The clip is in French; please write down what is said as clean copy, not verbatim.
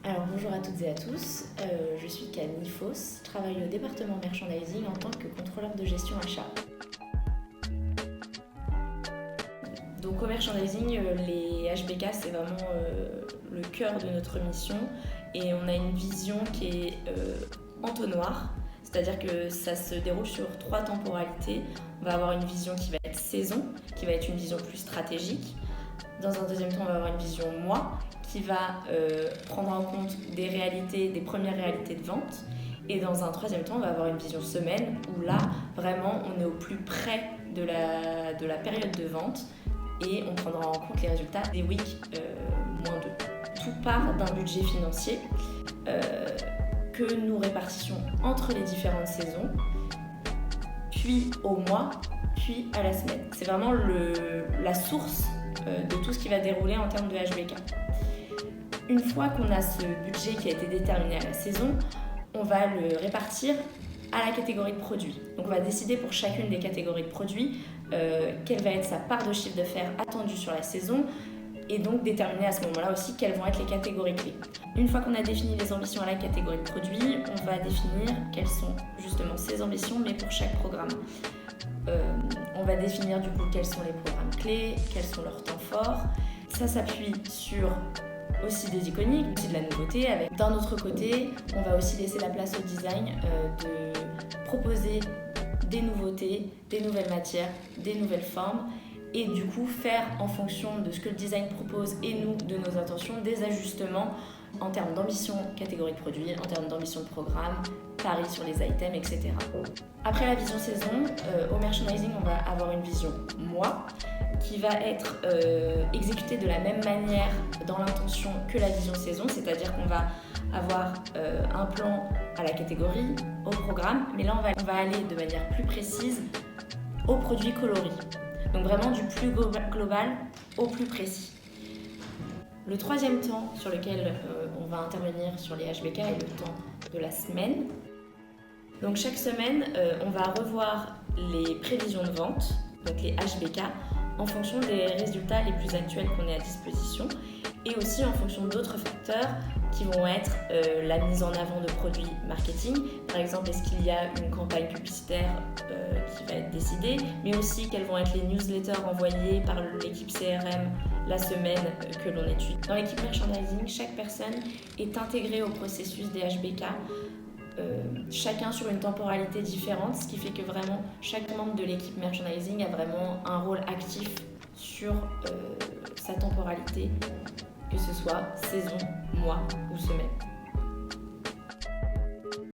Alors bonjour à toutes et à tous, je suis Camille Foss, je travaille au département merchandising en tant que contrôleur de gestion achat. Donc au merchandising, les HBK c'est vraiment le cœur de notre mission et on a une vision qui est entonnoir, c'est-à-dire que ça se déroule sur 3 temporalités. On va avoir une vision qui va être saison, qui va être une vision plus stratégique. Dans un deuxième temps, on va avoir une vision mois qui va prendre en compte des premières réalités de vente. Et dans un troisième temps, on va avoir une vision semaine où là, vraiment, on est au plus près de la période de vente et on prendra en compte les résultats des weeks -2. Tout part d'un budget financier que nous répartissons entre les différentes saisons, puis au mois, puis à la semaine. C'est vraiment la source de tout ce qui va dérouler en termes de HBK. Une fois qu'on a ce budget qui a été déterminé à la saison, on va le répartir à la catégorie de produits. Donc on va décider pour chacune des catégories de produits quelle va être sa part de chiffre d'affaires attendue sur la saison et donc déterminer à ce moment-là aussi quelles vont être les catégories clés. Une fois qu'on a défini les ambitions à la catégorie de produits, on va définir quelles sont justement ces ambitions mais pour chaque programme. On va définir du coup quels sont les programmes clés, quels sont leurs temps forts. Ça s'appuie sur aussi des iconiques, aussi de la nouveauté. D'un autre côté, on va aussi laisser la place au design de proposer des nouveautés, des nouvelles matières, des nouvelles formes et du coup faire en fonction de ce que le design propose et nous, de nos intentions, des ajustements en termes d'ambition catégorie de produits, en termes d'ambition de programme, paris sur les items, etc. Après la vision saison, au merchandising, on va avoir une vision mois qui va être exécutée de la même manière dans l'intention que la vision saison, c'est-à-dire qu'on va avoir un plan à la catégorie, au programme, mais là on va aller de manière plus précise aux produits coloris. Donc vraiment du plus global au plus précis. Le troisième temps sur lequel on va intervenir sur les HBK est le temps de la semaine. Donc chaque semaine, on va revoir les prévisions de vente, donc les HBK, en fonction des résultats les plus actuels qu'on ait à disposition et aussi en fonction d'autres facteurs qui vont être la mise en avant de produits marketing. Par exemple, est-ce qu'il y a une campagne publicitaire qui va être décidée, mais aussi quelles vont être les newsletters envoyées par l'équipe CRM la semaine que l'on étudie. Dans l'équipe merchandising, chaque personne est intégrée au processus des HBK, chacun sur une temporalité différente, ce qui fait que vraiment chaque membre de l'équipe merchandising a vraiment un rôle actif sur sa temporalité, que ce soit saison, mois ou semaine.